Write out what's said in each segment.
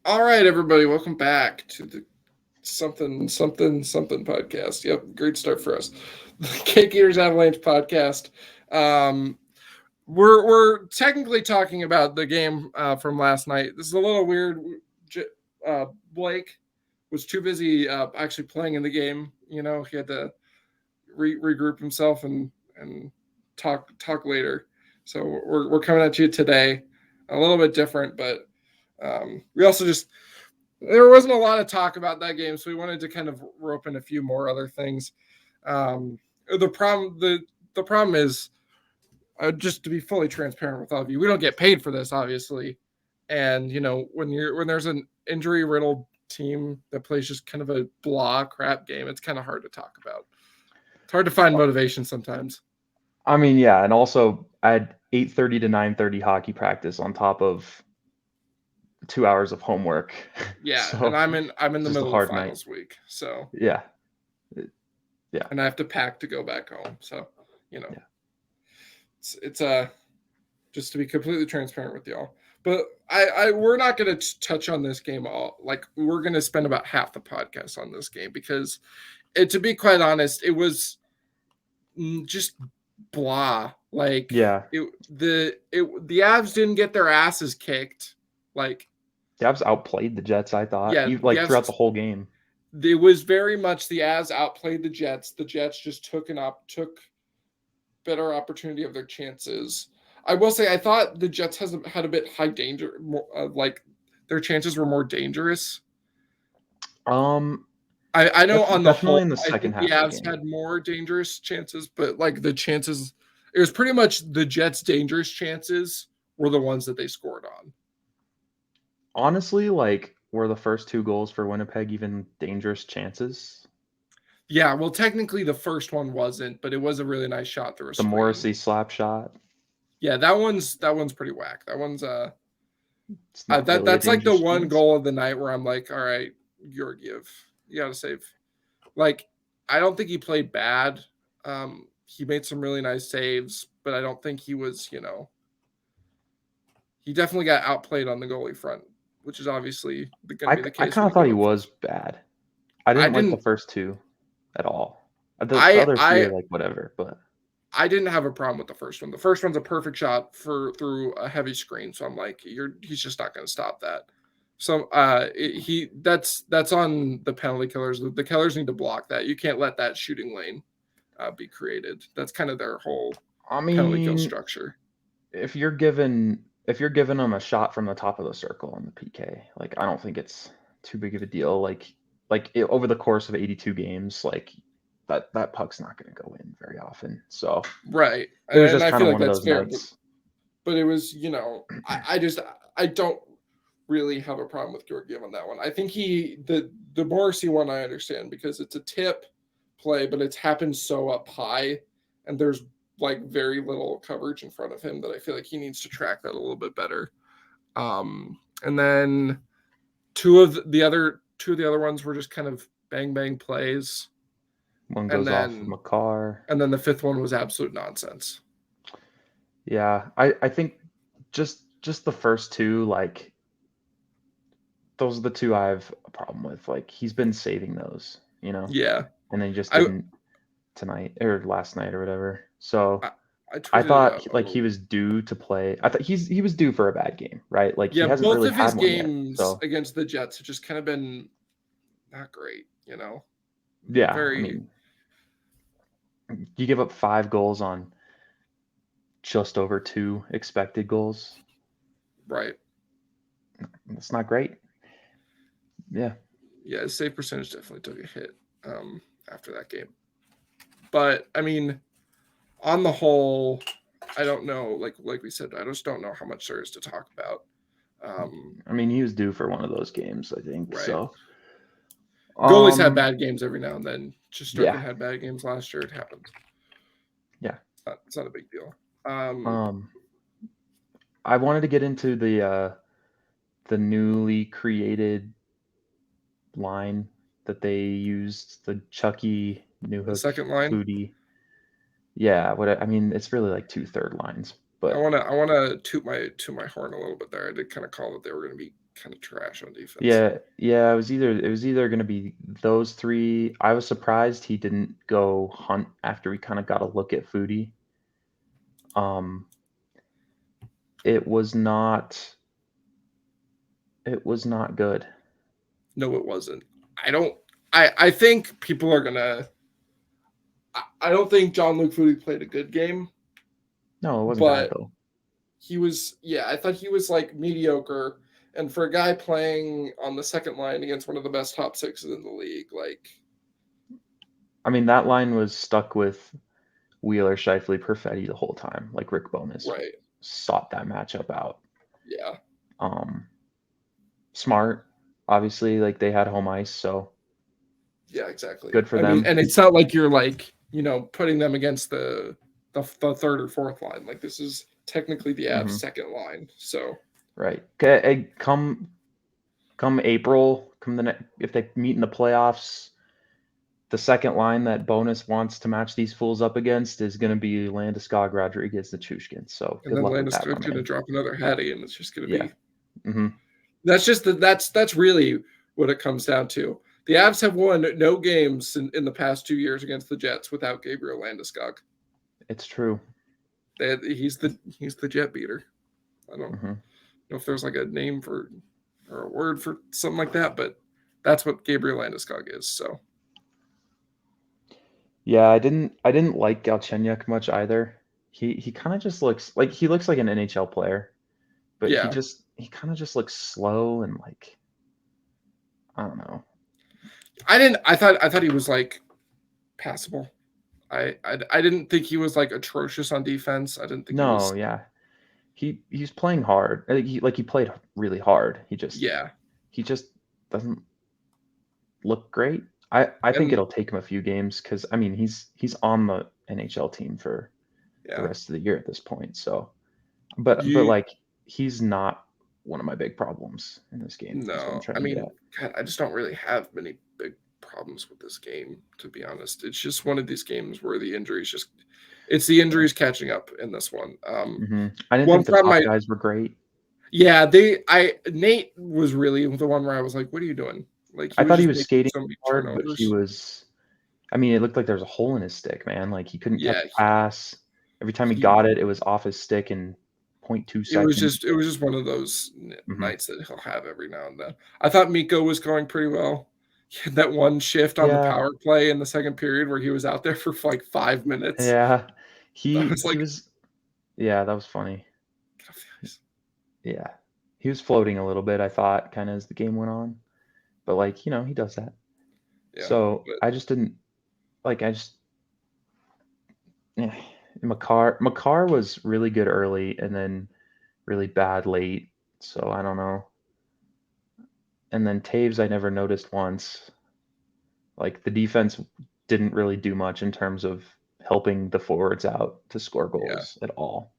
All right, everybody, welcome back to the something podcast. Yep, great start for us. The Cake Eaters Avalanche podcast. Um, we're technically talking about the game from last night. This is a little weird. Blake was too busy actually playing in the game. You know, he had to regroup himself and talk later. So we're coming at you today, a little bit different, but we also just there wasn't a lot of talk about that game, so we wanted to kind of rope in a few more other things. Um, the problem is just to be fully transparent with all of you, we don't get paid for this, obviously, and you know when there's an injury riddled team that plays just kind of a blah crap game, it's kind of hard to talk about. It's hard to find motivation sometimes. I mean, yeah, and also I had 8:30 to 9:30 hockey practice on top of 2 hours of homework. Yeah, and So I'm in it's the just a middle of hard night. finals week, so Yeah. it- Yeah. and I have to pack to go back home, so you know Yeah. it's just to be completely transparent with y'all. But I we're not going to touch on this game all. Like we're going to spend about half the podcast on this game because, to be quite honest, it was just blah. Like Yeah. the Avs didn't get their asses kicked. Like The Avs outplayed the Jets, I thought, yeah, even the like throughout the Avs. whole game. It was very much the Avs outplayed the Jets. The Jets just took better opportunity of their chances. I will say I thought the Jets had a bit high danger, more, like their chances were more dangerous. Um, I know on the whole, Definitely in the I second think the half of the Avs game. had more dangerous chances, but like the chances, it was pretty much the Jets' dangerous chances were the ones that they scored on. Honestly, like were the first two goals for Winnipeg even dangerous chances? Yeah, well, technically the first one wasn't, but it was a really nice shot through a The screen. Morrissey slap shot, Yeah, that one's pretty whack. That one's it's not really a that's like the dangerous one chance. goal of the night where I'm like, all right, Georgiev, you got to save. Like, I don't think he played bad. He made some really nice saves, but I don't think he was, he definitely got outplayed on the goalie front, which is obviously going to be the I case kind when of you thought go he in was front. bad. I I didn't like the didn't. first two at all. The I other three I are like whatever, but I didn't have a problem with the first one. The first one's a perfect shot for through a heavy screen, so I'm like, he's just not going to stop that. So he that's on the penalty killers. The killers need to block that. You can't let that shooting lane be created. That's kind of their whole I penalty kill mean, structure. if you're giving them a shot from the top of the circle on the PK, like I don't think it's too big of a deal. Over the course of 82 games, like that puck's not going to go in very often. So Right, it was and just I kind feel of like one of that's those fair, nights. but it was I just I don't really have a problem with Georgiev on that one. I think the Morrissey one I understand because it's a tip play, but it's happened so up high, and there's like very little coverage in front of him that I feel like he needs to track that a little bit better. And then two of the other ones were just kind of bang bang plays, One and goes off of then Makar. the fifth one was absolute nonsense. Yeah, I think just the first two, like those are the two I have a problem with. Like he's been saving those, Yeah, and then he just I didn't tonight or last night or whatever. So I, I I tweeted it thought out. like he was due to play. I thought he was due for a bad game, right? Like he Yeah, hasn't both really of his had one yet. games So against the Jets have just kind of been not great. yeah, I Very mean, you give up 5 goals on just over 2 expected goals. right. That's not great. Yeah, Yeah, his save percentage definitely took a hit after that game. But I mean, on the whole, I don't know. Like we said, I just don't know how much there is to talk about. I mean he was due for one of those games, I think. Right. So Goalies have um, bad games every now and then. Shesterkin yeah, had bad games last year. It happens. yeah. It's not a big deal. Um, I wanted to get into the newly created line that they used, the Chucky, The Newhook, second line, Foudy. Yeah, I mean, it's really like two third lines, I but want to toot my horn a little bit there. I did kind of call that they were going to be kind of trash on defense. Yeah. It was either going to be those three. I was surprised he didn't go Hunt after we kind of got a look at Foudy. It was not good. No, it wasn't. I think people are gonna. I don't think Jean-Luc Foudy played a good game. No, it wasn't bad though. He was, I thought he was like mediocre. And for a guy playing on the second line against one of the best top sixes in the league, like. I mean, that line was stuck with Wheeler, Scheifele, Perfetti the whole time. Like Rick Bowness sought that matchup out. Yeah. Smart, obviously, like they had home ice, so. Yeah, exactly. Good for them. Mean, and it's not like you're like, putting them against the third or fourth line. Like this is technically the Avs' second line. So. Right. Okay. Come April, if they meet in the playoffs, the second line that Bonus wants to match these fools up against is going to be Landeskog, Rodriguez, Nichushkin. So and good then luck with that, Landeskog's going to drop another Hattie, and it's just going to be. Mm-hmm. That's really what it comes down to. The Avs have won no games in the past 2 years against the Jets without Gabriel Landeskog. It's true. He's the Jet beater. I don't know if there's like a name for or a word for something like that, but that's what Gabriel Landeskog is. So. Yeah, I didn't like Galchenyuk much either. He kind of just looks like an NHL player, but he kind of just looks slow and like, I don't know. I thought he was like passable. I didn't think he was like atrocious on defense. I didn't think he was. Yeah. He's playing hard. He played really hard. He just doesn't look great. I think it'll take him a few games because I mean he's on the NHL team for the rest of the year at this point. So, but like he's not one of my big problems in this game. No, I mean, God, I just don't really have many big problems with this game, to be honest. It's just one of these games where the injuries it's the injuries catching up in this one. I didn't think the top guys were great. Yeah, Nate was really the one where I was like, what are you doing? Like I thought he was skating hard, but he was. I mean, it looked like there was a hole in his stick, man. Like he couldn't catch a pass. Every time he got it, it was off his stick in 0.2 seconds. It was just one of those nights that he'll have every now and then. I thought Mikko was going pretty well. He had that one shift on the power play in the second period where he was out there for like 5 minutes. Yeah, he was. Yeah, that was funny. Yeah, he was floating a little bit. I thought, kind of as the game went on. But like, he does that. Yeah, so I just didn't like. Makar was really good early and then really bad late. So I don't know. And then Taves, I never noticed once. Like the defense didn't really do much in terms of helping the forwards out to score goals at all.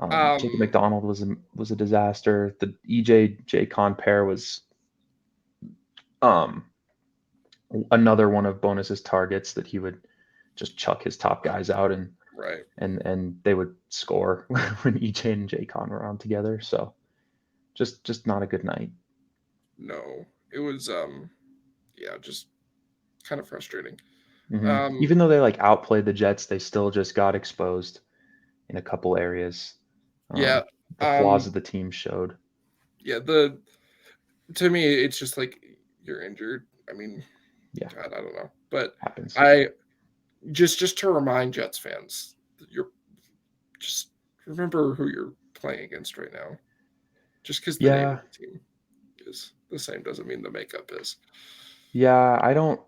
Jacob McDonald was a disaster. The EJ Con pair was another one of Bonus's targets that he would just chuck his top guys out and they would score when EJ and J-Con were on together. So just not a good night. No, it was just kind of frustrating. Even though they like outplayed the Jets, they still just got exposed in a couple areas. The flaws of the team showed. Yeah, to me, it's just like you're injured. I mean, God, I don't know, but happens. I just to remind Jets fans, you're just remember who you're playing against right now. Just because the name of the team is the same doesn't mean the makeup is. Yeah, I don't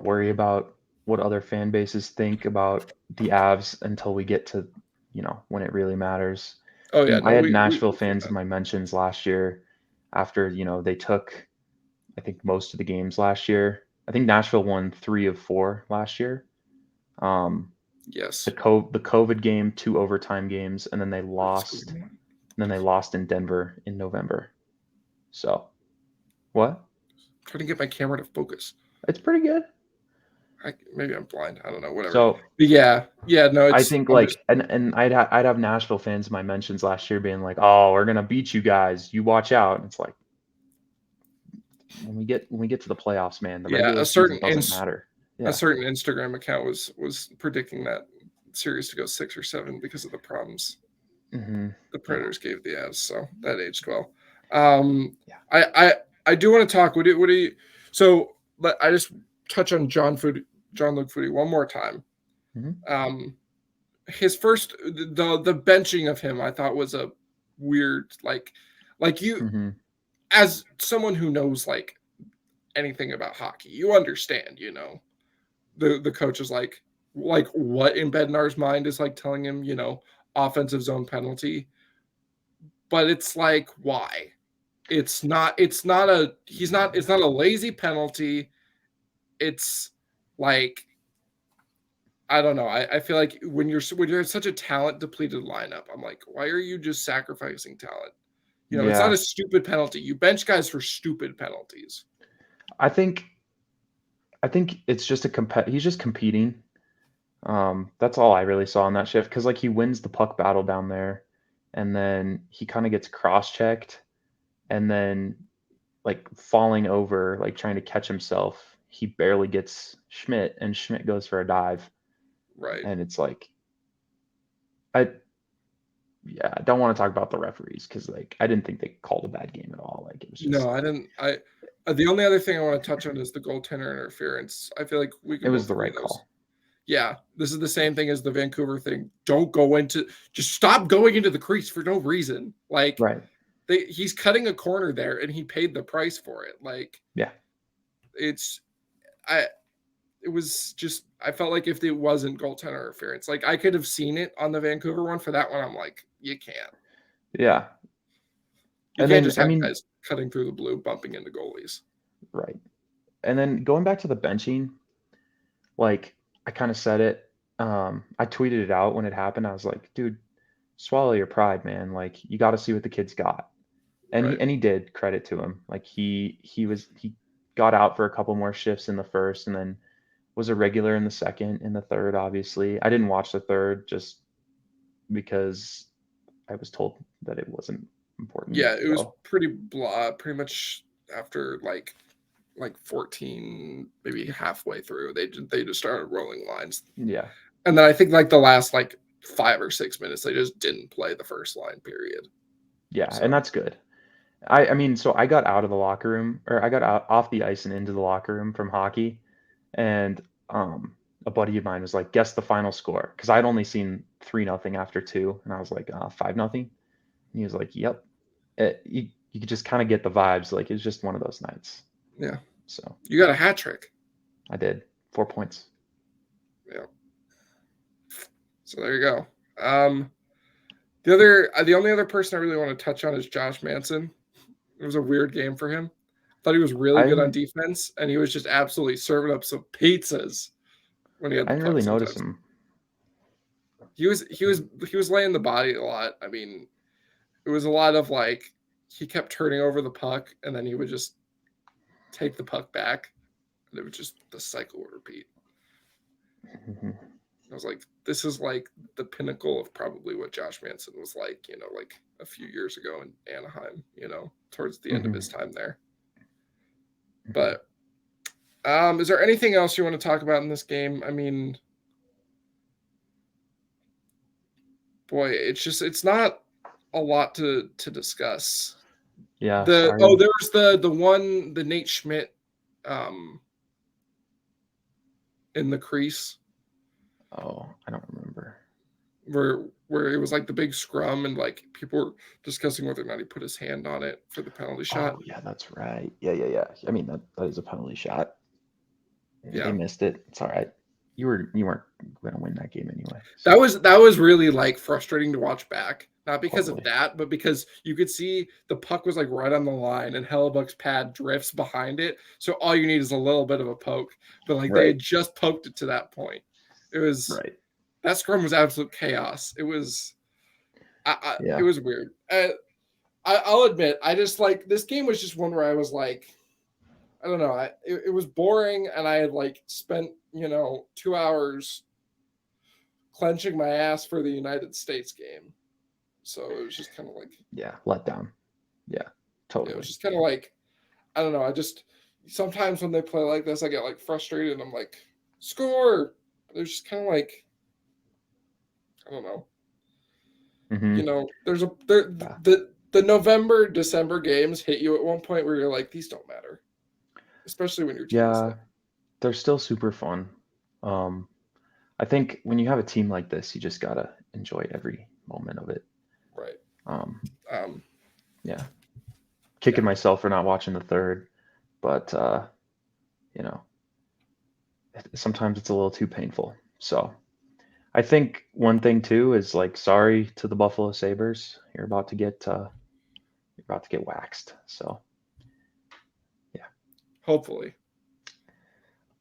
worry about what other fan bases think about the Avs until we get to, when it really matters. Oh yeah, I had Nashville fans in my mentions last year after, they took, I think, most of the games last year. I think Nashville won 3 of 4 last year. Yes. The COVID game, 2 overtime games, and then they lost. And then they lost in Denver in November. So, what? I'm trying to get my camera to focus. It's pretty good. Maybe I'm blind. I don't know. Whatever. So, but no. I think and I'd have Nashville fans in my mentions last year being like, "Oh, we're gonna beat you guys. You watch out." And it's like, when we get to the playoffs, man, the Yeah, regular season doesn't matter. a Yeah. certain Instagram account was predicting that series to go 6 or 7 because of the problems Mm-hmm. the Predators gave the Avs. So that aged well. Yeah. I do want to talk. What do you? So I just touch on Jean-Luc Foudy one more time. Mm-hmm. His first the benching of him I thought was a weird like you Mm-hmm. as someone who knows like anything about hockey, you understand, the coach is like what in Bednar's mind is like telling him, offensive zone penalty, but it's like why? It's not a he's not it's not a lazy penalty. It's like I don't know. I feel like when you're such a talent depleted lineup, I'm like, why are you just sacrificing talent? It's not Yeah. a stupid penalty. You bench guys for stupid penalties. I think it's just he's just competing. That's all I really saw in that shift because like he wins the puck battle down there, and then he kind of gets cross-checked, and then like falling over, like trying to catch himself, he barely gets Schmidt, and Schmidt goes for a dive, Right. and it's like I I don't want to talk about the referees because like I didn't think they called a bad game at all. Like it was just No, I didn't. The only other thing I want to touch on is the goaltender interference. I feel like we it can was both the agree right those. call. Yeah, this is the same thing as the Vancouver thing. Just stop going into the crease for no reason. Like Right. he's cutting a corner there and he paid the price for it. Like Yeah. it's I it was just I felt like if it wasn't goaltender interference, like I could have seen it on the Vancouver one. For that one, I'm like, you can't. Yeah. You And can't then just I have mean, guys cutting through the blue, bumping into goalies. right. And then going back to the benching, like I kind of said it. I tweeted it out when it happened. I was like, dude, swallow your pride, man. Like you got to see what the kid's got. And Right. he did, credit to him. Like he got out for a couple more shifts in the first, and then was a regular in the second, in the third. Obviously, I didn't watch the third just because I was told that it wasn't important. Yeah, it was So pretty blah. Pretty much after like 14, maybe halfway through, they just started rolling lines, yeah, and then I think like the last like 5 or 6 minutes, they just didn't play the first line period. yeah, and So that's good. I mean, so I got out of the locker room, or I got out off the ice and into the locker room from hockey, and a buddy of mine was like, "Guess the final score," because I'd only seen 3-0 after two, and I was like, 5-0. And he was like, "Yep." You could just kind of get the vibes, like it's just one of those nights. yeah, So you got a hat trick. I did 4 points. Yeah. So there you go. The only other person I really want to touch on is Josh Manson. It was a weird game for him. Thought he was really I good on didn't defense, and he was just absolutely serving up some pizzas when he had I the didn't puck. really notice Sometimes him. he was laying the body a lot. I mean, it was a lot of like he kept turning over the puck, and then he would just take the puck back, and it would just the cycle would repeat. Mhm. I was like, this is like the pinnacle of probably what Josh Manson was like, like a few years ago in Anaheim, towards the end of his Mhm. time there. Mhm. But is there anything else you want to talk about in this game? I mean, boy, it's not a lot to discuss. Yeah, There sorry. was the Nate Schmidt um in the crease Oh, I don't remember. where it was like the big scrum and like people were discussing whether or not he put his hand on it for the penalty shot. Oh, yeah, that's right. Yeah. I mean, that is a penalty shot. They Yeah. missed it. It's all right. You weren't gonna win that game anyway. That So was that was really like frustrating to watch back. Not because of totally. that, but because you could see the puck was like right on the line and Hellebuck's pad drifts behind it. So all you need is a little bit of a poke. But like they Right. had just poked it to that point. It was Right. that scrum was absolute chaos. It was it Yeah. was weird. I'll admit, I just like this game was just one where I was like, I don't know, it was boring, and I had like spent 2 hours clenching my ass for the United States game. So it was just kind of like, Yeah. Let down. Yeah. it was Totally. just kind of like, I don't know. I just sometimes when they play like this, I get like frustrated. And I'm like, score. They're just kind of like, I don't know. Hmm. There's the November December games hit you at one point where you're like, these don't matter, especially when your team is Yeah, like, they're still super fun. Um, I think when you have a team like this, you just gotta enjoy every moment of it. right. Um, Um, yeah, yeah, kicking myself for not watching the third, but you know, sometimes it's a little too painful. So I think one thing too is like, sorry to the Buffalo Sabres, you're about to get waxed. So yeah, hopefully.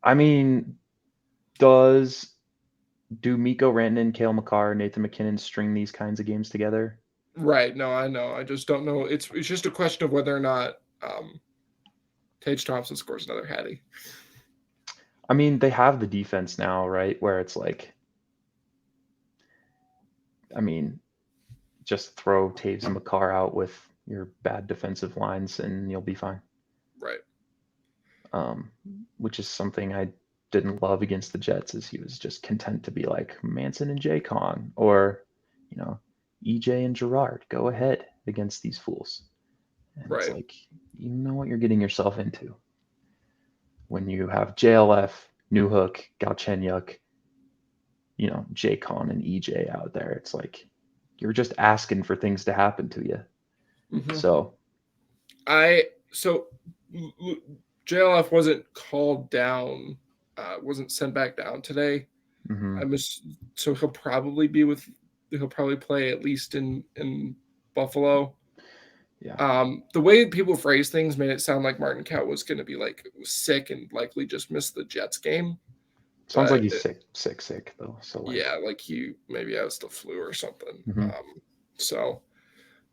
I mean, does do Miko Rantanen, Kale McCarr, Nathan McKinnon string these kinds of games together? Right. No, I know. I just don't know. It's just a question of whether or not Tage Thompson scores another Hattie. I mean, they have the defense now, right? Where it's like, I mean, just throw Taves and McCarr out with your bad defensive lines and you'll be fine. Right. Um, which is something I didn't love against the Jets, is he was just content to be like Manson and Jay Con, or you know, EJ and Gerard, go ahead against these fools. And it's Right. like, you know what you're getting yourself into when you have JLF, Newhook, Galchenyuk, Jay Con and EJ out there. It's like you're just asking for things to happen to you. Hmm. So I so JLF wasn't called down, wasn't sent back down today. mhm, I miss so he'll probably play at least in Buffalo. yeah, The way people phrase things made it sound like Martin Kaut was going to be like sick and likely just miss the Jets game, sounds like but he's sick though. So like, yeah, like he maybe has the flu or something. mhm, So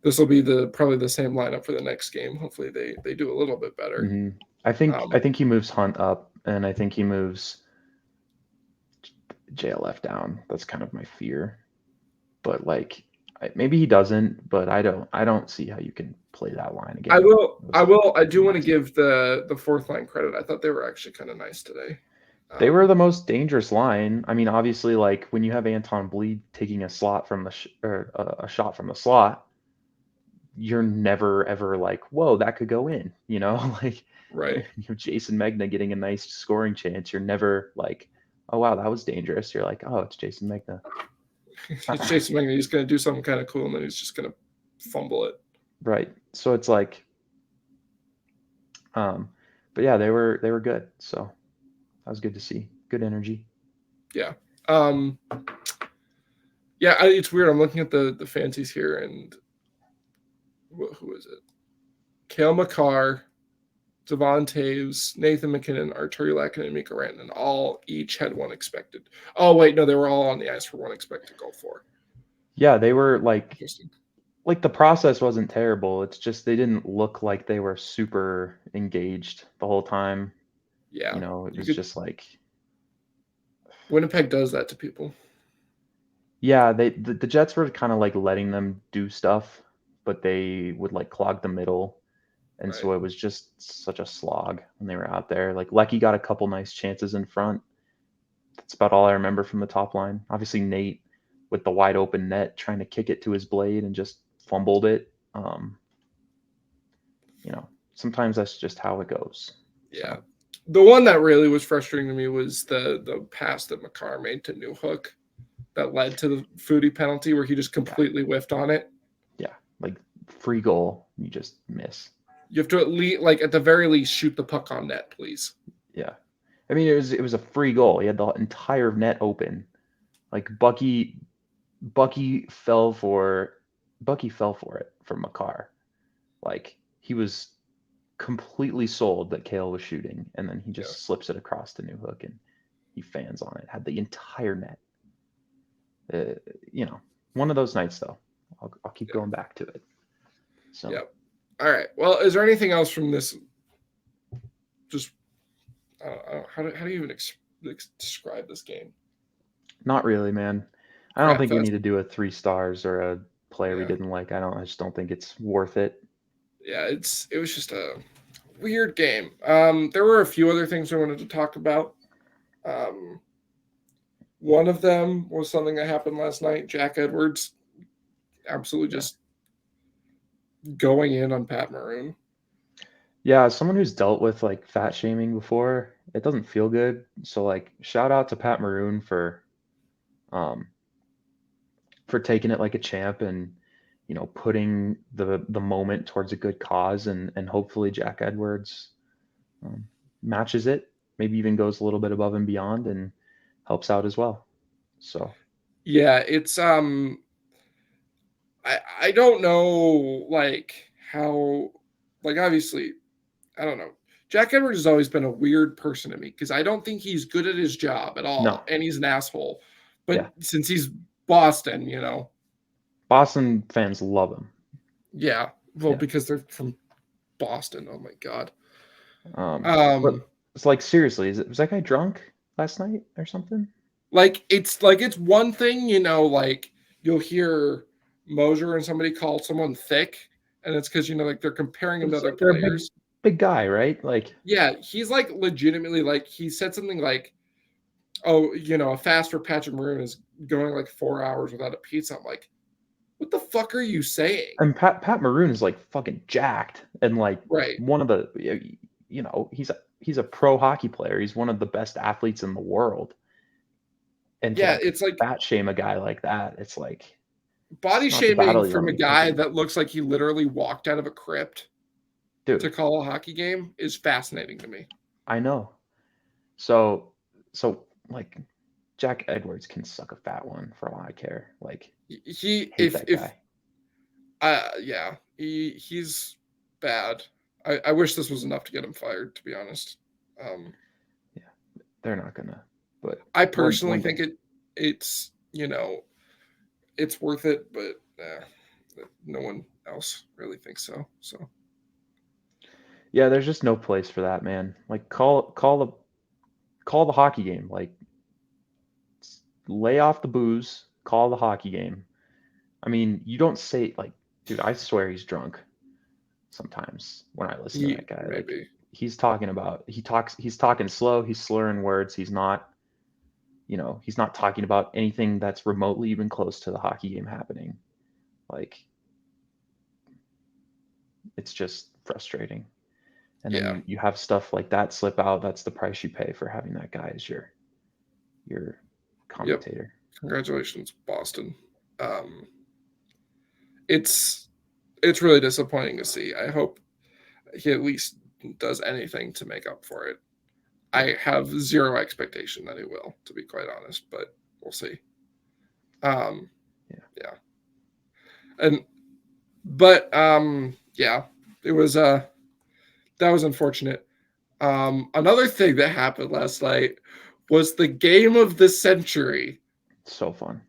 this will be the probably the same lineup for the next game. Hopefully they do a little bit better. mhm. I think he moves Hunt up, and I think he moves JLF down. That's kind of my fear. But like, maybe he doesn't. But I don't see how you can play that line I again. will. It I was will. I do pretty want to nasty. give the fourth line credit. I thought they were actually kind of nice today. They were Um, the most dangerous line. I mean, obviously, like when you have Anton Bleed taking a slot from the or a shot from the slot, you're never ever like, whoa, that could go in. Like right. Jason Megna getting a nice scoring chance. You're never like, oh wow, that was dangerous. You're like, oh, it's Jason Megna. It's Jason Magnet. He's going to do something kind of cool, and then he's just going to fumble it. Right. So it's like, um, but yeah, they were good. So that was good to see. Good energy. Yeah. Um, yeah. It's weird. I'm looking at the fancies here, and who is it? Kale McCarr, Devon Taves, Nathan McKinnon, Arturi Lakin, and Mika Rantanen all each had one expected. Oh wait, no, they were all on the ice for one expected goal for. Yeah, they were Interesting. like the process wasn't terrible. It's just they didn't look like they were super engaged the whole time. Yeah, It you was could. just like, Winnipeg does that to people. yeah, the Jets were kind of like letting them do stuff, but they would like clog the middle. And Right. so it was just such a slog when they were out there. Like Lecky got a couple nice chances in front. That's about all I remember from the top line. Obviously Nate with the wide open net trying to kick it to his blade and just fumbled it. Sometimes that's just how it goes. Yeah. So The one that really was frustrating to me was the pass that Makar made to Newhook that led to the Foudy penalty where he just yeah, completely whiffed on it. yeah, like free goal, you just miss. You have to at least, like, at the very least, shoot the puck on net, please. Yeah, I mean it was a free goal. He had the entire net open. Like Bucky fell for Bucky fell for it from Makar. Like he was completely sold that Kale was shooting, and then he Yeah. just slips it across the new hook and he fans on it. Had the entire net. Uh, you know, one of those nights though. I'll keep Yeah. going back to it. So Yeah. All right. Well, is there anything else from this? Just how do you even describe this game? not really, man. I don't Crap think we fest. need to do a 3 stars or a player we Yeah. didn't like. I just don't think it's worth it. Yeah. It was just a weird game. There were a few other things I wanted to talk about. One of them was something that happened last night. Jack Edwards absolutely just going in on Pat Maroon. Yeah, as someone who's dealt with like fat shaming before, it doesn't feel good. So like shout out to Pat Maroon um for taking it like a champ and putting the moment towards a good cause, and hopefully Jack Edwards um, matches it, maybe even goes a little bit above and beyond and helps out as well. So Yeah, it's I don't know like how like obviously I don't know. Jack Edwards has always been a weird person to me because I don't think he's good at his job at no, all, and he's an asshole. But yeah, since he's Boston, Boston fans love him. yeah, well, Yeah. because they're from Boston. Oh my god. But it's like seriously, was that guy drunk last night or something? Like it's one thing, like you'll hear Mosier and somebody call someone thick, and it's because like they're comparing him to It's other like they're a big players. big guy, right? Like Yeah, he's like legitimately like he said something like, "Oh, a fast for Patrick Maroon is going like 4 hours without a pizza." I'm like, what the fuck are you saying? and Pat Maroon is like fucking jacked and like Right. one of the he's a pro hockey player. He's one of the best athletes in the world. And to Yeah, like it's like fat shame a guy like that, it's like body it's not the shaming battle you from want a to be guy fighting. that looks like he literally walked out of a crypt to Dude, call a hockey game is fascinating to me. I know. So like Jack Edwards can suck a fat one for all I care. Like He hate that if guy. yeah, he's bad. I wish this was enough to get him fired, to be honest. Yeah, they're not gonna. But I one personally one think day. it's it's worth it, but no one else really thinks so. So Yeah, there's just no place for that, man. Like call the hockey game. Like lay off the booze, call the hockey game. I mean, you don't say like, dude, I swear he's drunk sometimes when I listen to he that guy. Like maybe he's talking slow, he's slurring words, he's not talking about anything that's remotely even close to the hockey game happening. Like it's just frustrating. And then yeah. you have stuff like that slip out. That's the price you pay for having that guy as your Yep. commentator. Congratulations, Boston. Um, it's really disappointing to see. I hope he at least does anything to make up for it. Yeah. I have zero expectation that he will, to be quite honest, but we'll see. Um, Yeah. yeah, and but yeah, it was that was unfortunate. Another thing that happened last night was the game of the century. So fun.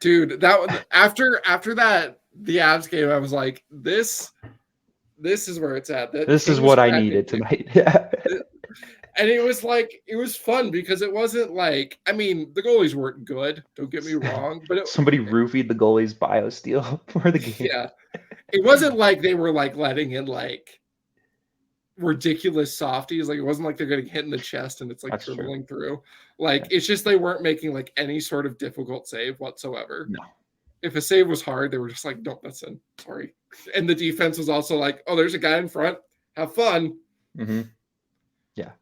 Dude, that one after that the Avs game, I was like, this is where it's at. The This is Kings what I cracking needed tonight. Yeah. and it was like it was fun because it wasn't like I mean the goalies weren't good. Don't get me wrong, but Somebody roofied the goalie's bio steal for the game. yeah, it wasn't like they were like letting in like ridiculous softies. Like it wasn't like they're getting hit in the chest and it's like That's true. dribbling through. Like Yeah. it's just they weren't making like any sort of difficult save whatsoever. No. If a save was hard, they were just like, "Nope, that's in." Sorry. And the defense was also like, "Oh, there's a guy in front. Have fun." Mm-hmm. Yeah.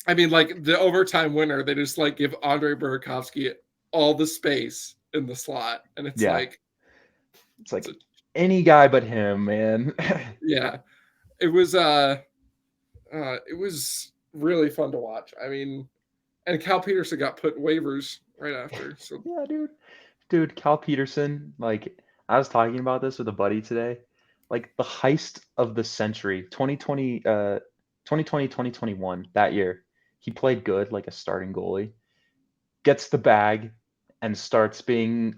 I mean, like the overtime winner, they just like give Andre Burakovsky all the space in the slot, and it's Yeah. like, It's like any guy but him, man. yeah, it was really fun to watch. I mean, and Cal Peterson got put in waivers right after. So Yeah, dude. Dude, Cal Peterson, like I was talking about this with a buddy today. Like the heist of the century, 2021, that year. He played good like a starting goalie, gets the bag and starts being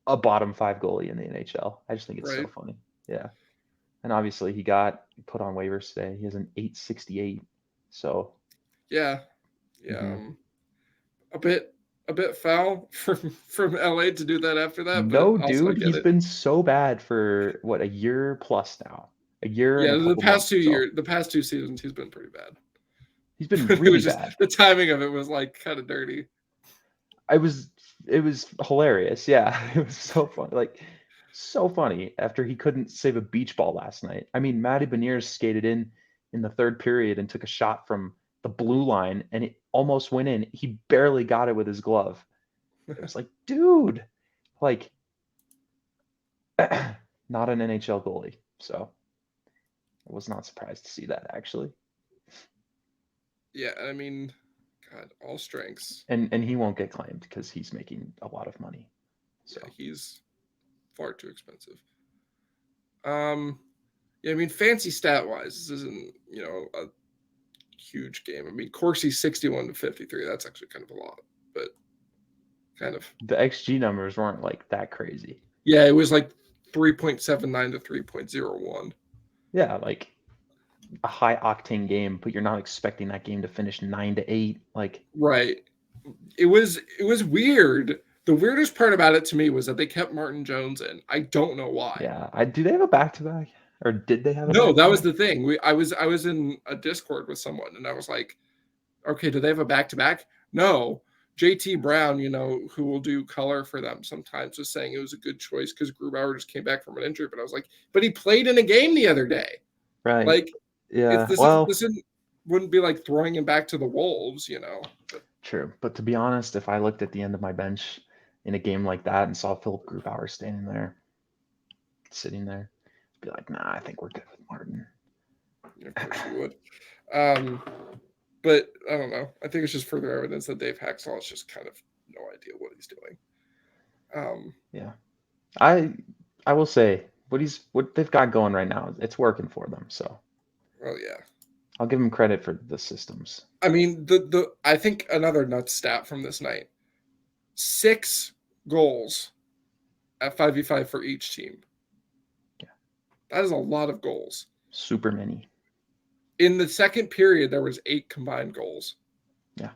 a bottom 5 goalie in the NHL. I just think it's so right, funny. Yeah. And obviously he got put on waivers today. He has an 868. So, yeah, yeah, mhm. a bit foul from LA to do that after that, but No, also I dude, get he's it. been so bad for what, a year plus now. A year and Yeah, a the couple months. the past 2 seasons, he's been pretty bad. He's been really just, bad. the timing of it was like kind of dirty. It was hilarious. Yeah, it was so funny. Like so funny after he couldn't save a beach ball last night. I mean, Matty Beniers skated in the third period and took a shot from the blue line and it almost went in. He barely got it with his glove. It was like, dude, like not an NHL goalie. So I was not surprised to see that actually. Yeah, I mean, God, all strengths. And he won't get claimed because he's making a lot of money. So yeah, he's far too expensive. Yeah, I mean, fancy stat wise, this isn't a huge game. I mean, Corsi's 61 to 53. That's actually kind of a lot, but kind of. The XG numbers weren't like that crazy. Yeah, it was like 3.79 to 3.01. Yeah, like a high octane game, but you're not expecting that game to finish 9-8. Like right. It was weird. The weirdest part about it to me was that they kept Martin Jones in. I don't know why. Yeah, do they have a back-to-back, or did they have a No, back-to-back? that was the thing. I was in a Discord with someone, and I was like, okay, do they have a back-to-back? No. JT Brown, who will do color for them sometimes, was saying it was a good choice because Grubauer just came back from an injury. But I was like, but he played in a game the other day. Right. Like, yeah. this wouldn't be like throwing him back to the Wolves, But, true. But to be honest, if I looked at the end of my bench in a game like that and saw Philip Grubauer sitting there, I'd be like, nah, I think we're good with Martin. Of course you would. But I don't know. I think it's just further evidence that Dave Haxall has just kind of no idea what he's doing. Yeah, I will say what they've got going right now, it's working for them. So, well, yeah, I'll give them credit for the systems. I mean, I think another nuts stat from this night: 6 goals at 5v5 for each team. Yeah, that is a lot of goals. Super many. In the second period, there was 8 combined goals. Yeah.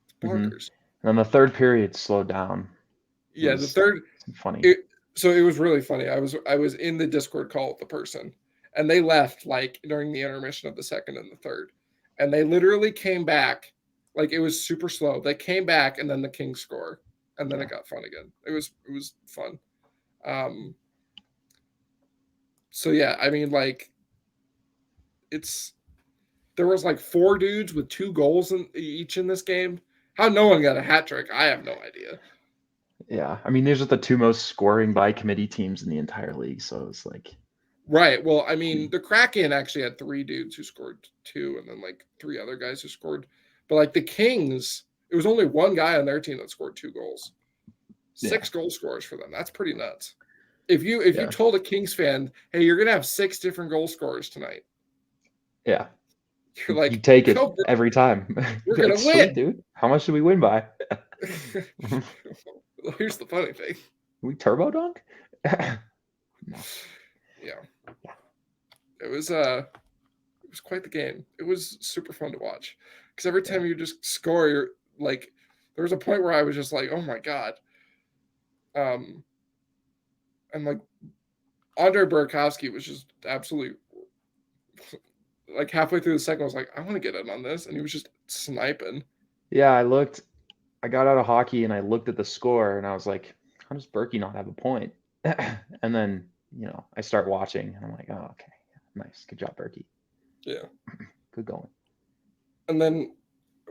It's bonkers. Mm-hmm. And then the third period slowed down. Yeah, the third. Funny. So it was really funny. I was in the Discord call with the person, and they left like during the intermission of the second and the third, and they literally came back. Like it was super slow. They came back, and then the Kings score, and then it got fun again. It was fun. So yeah, I mean, like, there was like 4 dudes with 2 goals each in this game. How no one got a hat trick, I have no idea. Yeah, I mean, these are the 2 most scoring by committee teams in the entire league, so it's like. Right. Well, I mean, the Kraken actually had 3 dudes who scored 2, and then like 3 other guys who scored. But like the Kings, it was only 1 guy on their team that scored 2 goals. 6 goal scorers for them. That's pretty nuts. If you told a Kings fan, hey, you're gonna have 6 different goal scorers tonight. Yeah. You're like, you take it every time. We're gonna win, dude. How much do we win by? Here's the funny thing. We turbo dunk? No. Yeah. It was quite the game. It was super fun to watch because every time you just score, you're like, there was a point where I was just like, oh my god. And like Andre Burakovsky was just absolutely like halfway through the second, I was like, I want to get in on this, and he was just sniping. Yeah, I got out of hockey and I looked at the score and I was like, how does Berkey not have a point? And then, I start watching and I'm like, oh, okay, nice, good job, Berkey. Yeah, good going. And then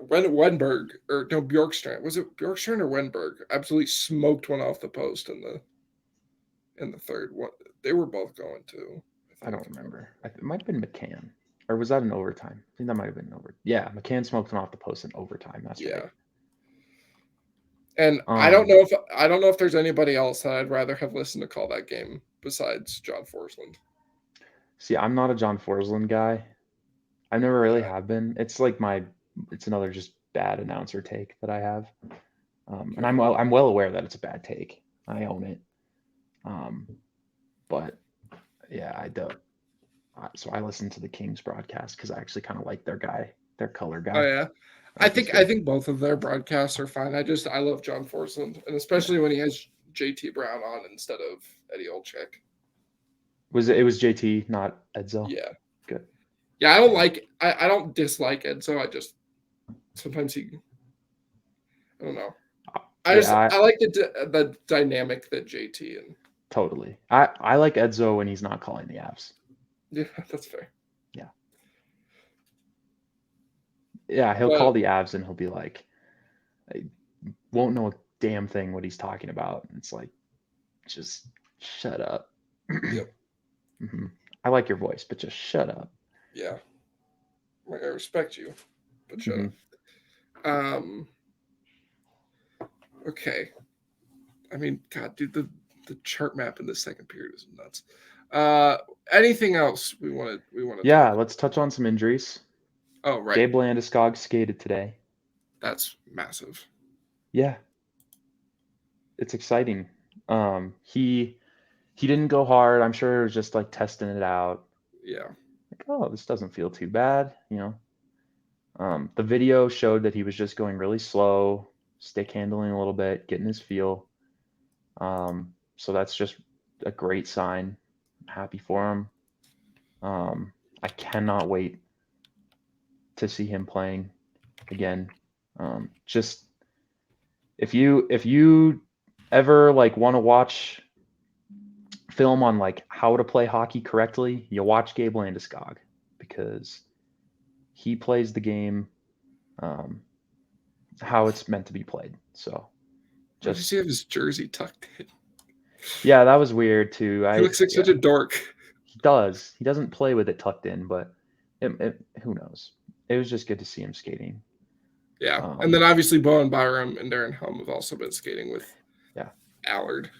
Bjorkstrand, was it Bjorkstrand or Wenberg? Absolutely smoked one off the post in the third one. They were both going too. I don't remember. It might have been McCann. Or was that an overtime? I think that might have been over. Yeah, McCann smoked one off the post in overtime. That's right. And I don't know if there's anybody else that I'd rather have listened to call that game besides John Forsland. See, I'm not a John Forsland guy. I never really have been. It's like it's another just bad announcer take that I have. And I'm well aware that it's a bad take. I own it. But yeah, I don't. So I listen to the Kings broadcast because I actually kind of like their color guy. Oh yeah, I think both of their broadcasts are fine. I love John Forsland, and especially when he has JT Brown on instead of Eddie Olczyk. It was JT, not Edzo? Yeah. Good. Yeah, I don't Yeah. like I don't dislike Edzo. I just sometimes I don't know. Yeah, I like the dynamic that JT and totally. I like Edzo when he's not calling the Avs. yeah, that's fair. Yeah. Yeah, he'll But call the Avs and he'll be like, I won't know a damn thing what he's talking about. It's like, just shut up. yep, hmm I like your voice, but just shut up. yeah. I respect you, but shut hmm up. Okay. I mean, God, dude, the chart map in the second period is nuts. Uh, anything else we want to Yeah, talk? let's touch on some injuries. Oh, right. Gabe Landeskog skated today. That's massive. Yeah, it's exciting. He didn't go hard. I'm sure it was just like testing it out. Yeah. Like, oh, this doesn't feel too bad, you know. The video showed that he was just going really slow, stick handling a little bit, getting his feel. So that's just a great sign. I'm happy for him. I cannot wait to see him playing again. Just if you ever like want to watch film on like how to play hockey correctly, you watch Gabe Landeskog because he plays the game um, how it's meant to be played. So Why does just he have his jersey tucked in? yeah, that was weird too. He looks like such Yeah, a dork. he does. He doesn't play with it tucked in, but who knows? It was just good to see him skating. Yeah. And Um, then obviously Bowen Byram and Darren Helm have also been skating with yeah, Allard.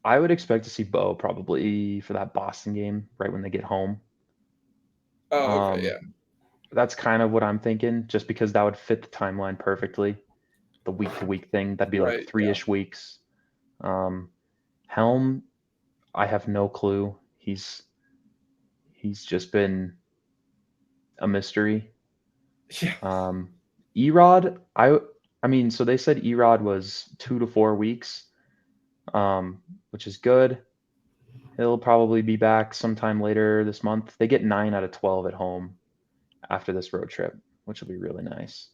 I would expect to see Bo probably for that Boston game right when they get home. Oh, okay, Um, yeah. that's kind of what I'm thinking, just because that would fit the timeline perfectly. The week to week thing, that'd be like Right, three yeah. ish weeks. Um, Helm, I have no clue. He's just been a mystery. Yeah. Um, Erod, I mean, so they said Erod was 2 to 4 weeks, which is good. He'll probably be back sometime later this month. They get 9 out of 12 at home after this road trip, which will be really nice.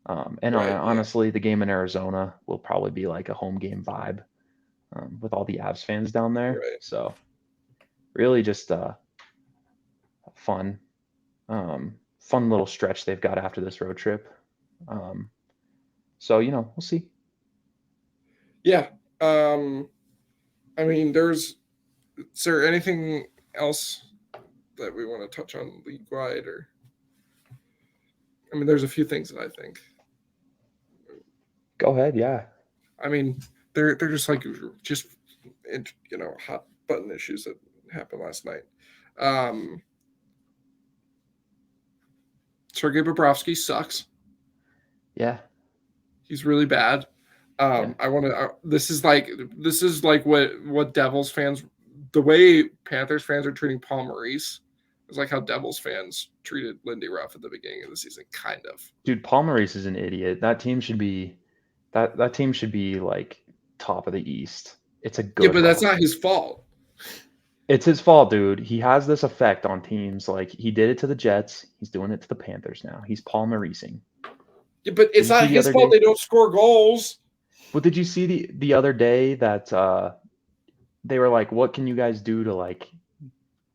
And Right, yeah. honestly, the game in Arizona will probably be like a home game vibe with all the Avs fans down there. Right. So really just fun, fun little stretch they've got after this road trip. Um, so we'll see. Yeah. Um I mean is there anything else that we want to touch on league wide or I mean there's a few things that I think. Go ahead, yeah. I mean, they're just like just hot button issues that happened last night. Um, Sergei Bobrovsky sucks. Yeah, He's really bad. yeah. I want to. This is like what Devils fans, the way Panthers fans are treating Paul Maurice, is like how Devils fans treated Lindy Ruff at the beginning of the season, kind of. Dude, Paul Maurice is an idiot. That team should be like top of the East. It's a Yeah, good but that's not roster. his fault. It's his fault, dude. He has this effect on teams. Like he did it to the Jets. He's doing it to the Panthers now. He's Paul Mauriceing. Yeah, but Did it's you see not the his other fault day? they don't score goals. Well, did you see the other day that they were like, "What can you guys do to like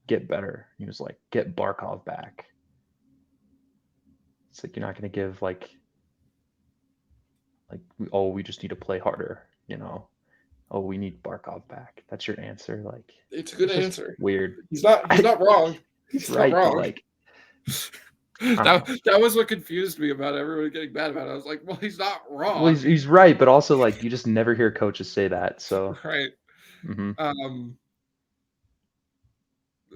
get better?" He was like, "Get Barkov back." It's like you're not going to give like oh we just need to play harder, oh we need Barkov back. That's your answer. Like It's a good it's just answer. weird. He's not wrong. He's He's not right, but wrong. like I don't know. That was what confused me about everyone getting mad about it. I was like, well, he's not Well, wrong. he's right, but also like you just never hear coaches say that. So Right. hmm Um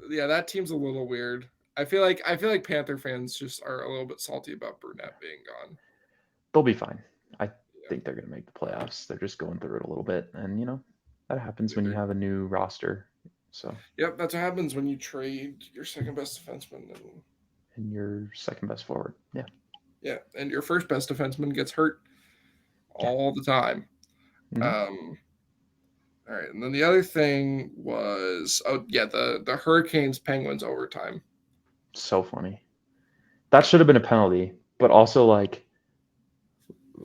yeah, that team's a little weird. I feel like Panther fans just are a little bit salty about Burnett being gone. they'll be fine. I Yeah. think they're going to make the playoffs. They're just going through it a little bit, and that happens when you They're, have a new roster. So yep, that's what happens when you trade your second best defenseman and your second best forward, yeah, and your first best defenseman gets hurt yeah. all the time. hmm Um All right, and then the other thing was, the Hurricanes Penguins overtime. So funny. That should have been a penalty, but also like,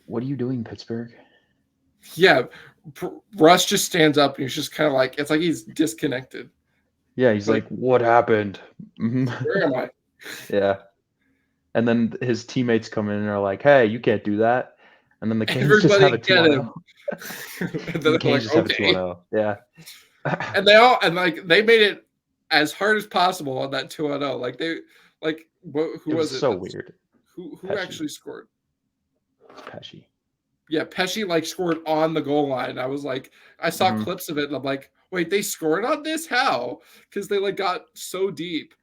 what are you doing, Pittsburgh? Yeah, Russ just stands up and he's just kind of like, it's like he's disconnected. Yeah, he's like, what happened? Where am I? Yeah. And then his teammates come in and are like, hey, you can't do that. And then the Canes just have a Everybody 2 get on him. 0. And And then the they're Canes like, just have a 2 on okay. 0. Yeah. And they made it as hard as possible on that 2-0. Who It was was it? so weird. Who Pesci. actually scored? It's Pesci. Yeah, Pesci scored on the goal line. I was like, I saw clips of it and I'm like, wait, they scored on this? How? Because they got so deep.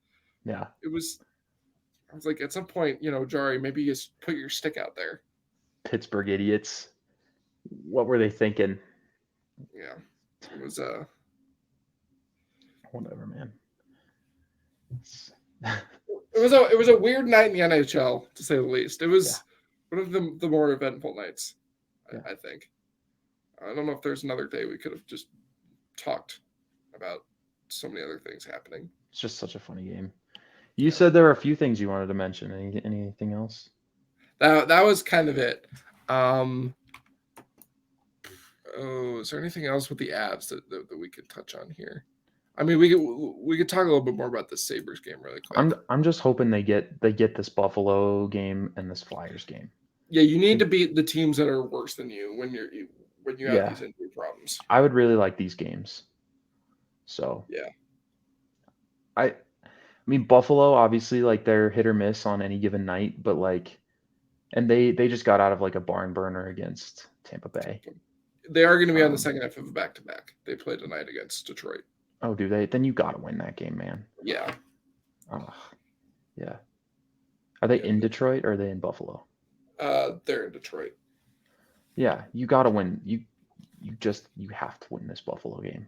Yeah. I was like, at some point, Jari, maybe you just put your stick out there. Pittsburgh idiots. What were they thinking? Yeah. It was Whatever, man. It was a weird night in the NHL, to say the least. It was one of the more eventful nights, I think. I don't know if there's another day we could have just talked about so many other things happening. It's just such a funny game. You said there were a few things you wanted to mention. Anything else? That was kind of it. Is there anything else with the Avs that we could touch on here? I mean, we could talk a little bit more about the Sabres game really quick. I'm just hoping they get this Buffalo game and this Flyers game. Yeah, you need to beat the teams that are worse than you when you have these injury problems. I would really like these games. So yeah, I mean Buffalo obviously they're hit or miss on any given night, but and they just got out of a barn burner against Tampa Bay. They are going to be on the second half of a back-to-back. They play tonight against Detroit. Oh, do they? Then you got to win that game, man. Yeah. Yeah. Are they in Detroit or are they in Buffalo? They're in Detroit. Yeah, you got to win. You have to win this Buffalo game.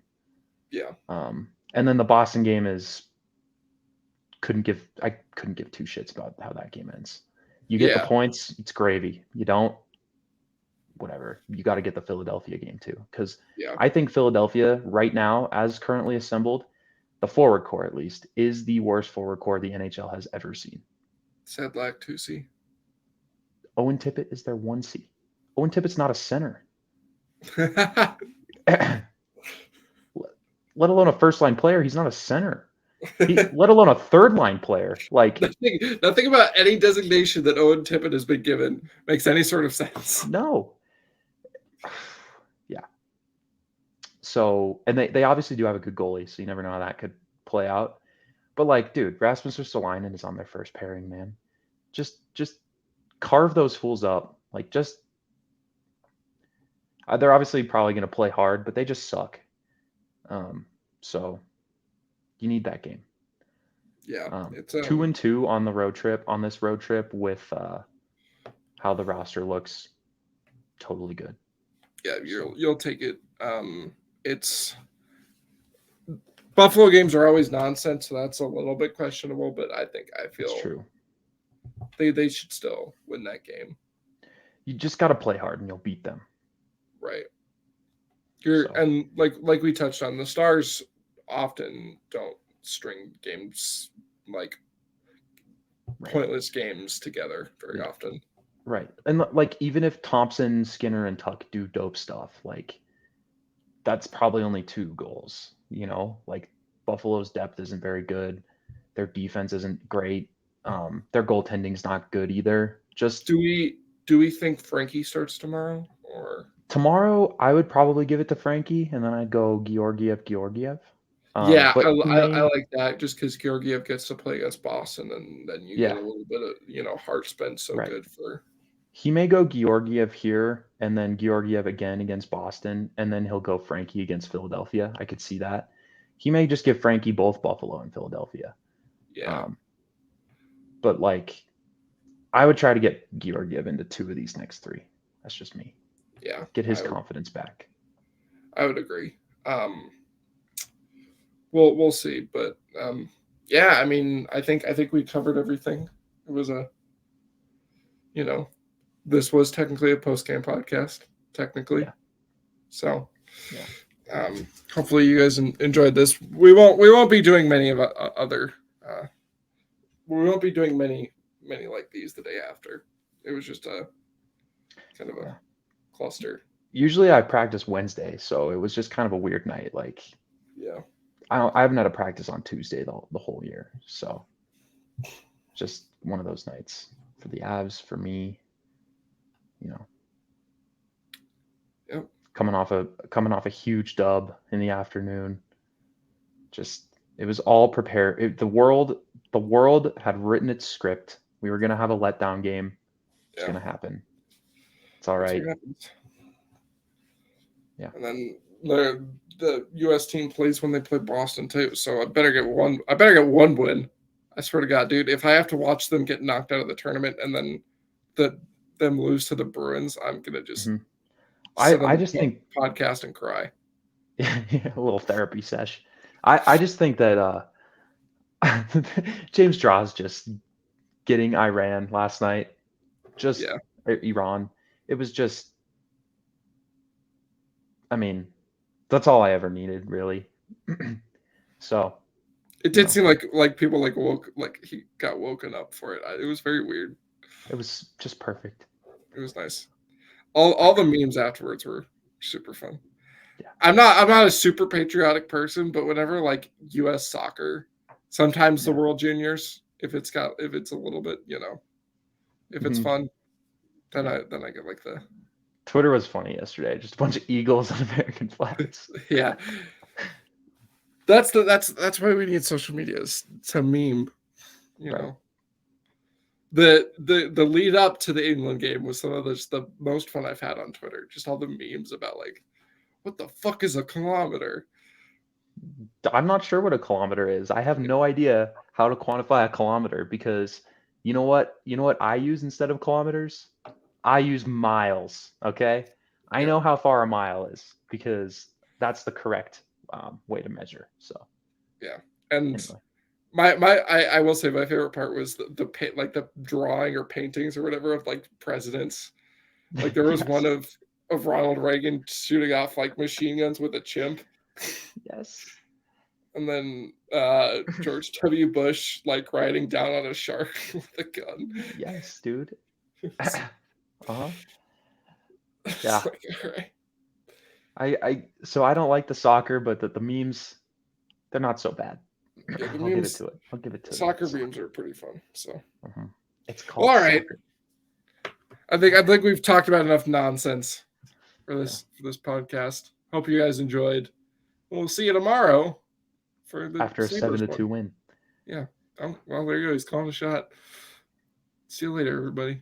Yeah. And then the Boston game I couldn't give two shits about how that game ends. You get the points, it's gravy. You don't, whatever. You got to get the Philadelphia game too, because I think Philadelphia right now, as currently assembled, the forward core at least is the worst forward core the NHL has ever seen. Sedlak 2C. Owen Tippett is their 1C. Owen Tippett's not a center. Let alone a first-line player. He's not a center. Let alone a third-line player. Nothing about any designation that Owen Tippett has been given makes any sort of sense. No. Yeah. So, and they obviously do have a good goalie, so you never know how that could play out. But dude, Rasmus Ristolainen is on their first pairing, man. Just carve those fools up. They're obviously probably going to play hard, but they just suck. So you need that game. Yeah, it's 2-2 on this road trip with how the roster looks. Totally good. Yeah, you'll take it. It's Buffalo games are always nonsense, so that's a little bit questionable. But I feel it's true. They should still win that game. You just got to play hard, and you'll beat them. Right. And like we touched on, the Stars often don't string games pointless games together very often. Right. And even if Thompson, Skinner, and Tuck do dope stuff, that's probably only 2 goals. Buffalo's depth isn't very good. Their defense isn't great. Their goaltending's not good either. Just do we think Frankie starts tomorrow or? Tomorrow, I would probably give it to Frankie, and then I'd go Georgiev. I like that just because Georgiev gets to play against Boston, and then you get a little bit of heart spent good for. He may go Georgiev here, and then Georgiev again against Boston, and then he'll go Frankie against Philadelphia. I could see that. He may just give Frankie both Buffalo and Philadelphia. Yeah. But I would try to get Georgiev into 2 of these next 3. That's just me. Yeah. Get his confidence back. I would agree. We'll see, but yeah, I mean, I think we covered everything. It was this was technically a post-game podcast, technically. Yeah. So, Hopefully you guys enjoyed this. We won't be doing many of other. We won't be doing many like these the day after. It was just a kind of a cluster. Usually I practice Wednesday, so it was just kind of a weird night. Like, Yeah. I haven't had a practice on Tuesday the whole year, so just one of those nights for the Avs, for me, you know. Yep. Coming off a huge dub in the afternoon. Just it was all prepared. The world had written its script. We were gonna have a letdown game. It's gonna happen. It's all right. Yeah. And then the U.S. team plays when they play Boston too. So I better get one win. I swear to God, dude. If I have to watch them get knocked out of the tournament and then them lose to the Bruins, I'm gonna just I just think podcast and cry. A little therapy sesh. I just think that James Draw's just getting Iran last night. Just Iran. It was just, I mean, that's all I ever needed, really. So it did seem like people he got woken up for it. It was very weird. It was just perfect. It was nice. All the memes afterwards were super fun. Yeah. I'm not a super patriotic person, but whenever like U.S. soccer, sometimes the World Juniors, if it's a little bit, if it's fun, then I get like the. Twitter was funny yesterday. Just a bunch of eagles and American flags. Yeah. That's why we need social media, is to meme, you know. The lead up to the England game was some of the most fun I've had on Twitter. Just all the memes about like, what the fuck is a kilometer? I'm not sure what a kilometer is. I have no idea how to quantify a kilometer, because you know what I use instead of kilometers? I use miles. Okay, I know how far a mile is because that's the correct way to measure. So yeah, and anyway. I will say my favorite part was the drawing or paintings or whatever of like presidents. Like there was one of Ronald Reagan shooting off like machine guns with a chimp. Yes. And then George W. Bush like riding down on a shark with a gun. Yes, dude. Uh-huh. Yeah. Like, all right. So I don't like the soccer, but the memes, they're not so bad. Yeah, I'll give it to it. I'll give it to soccer memes are pretty fun. So it's called all right. soccer. I think we've talked about enough nonsense for this podcast. Hope you guys enjoyed. We'll see you tomorrow for the after a 7-2 win. Yeah. Oh, well, there you go. He's calling a shot. See you later, everybody.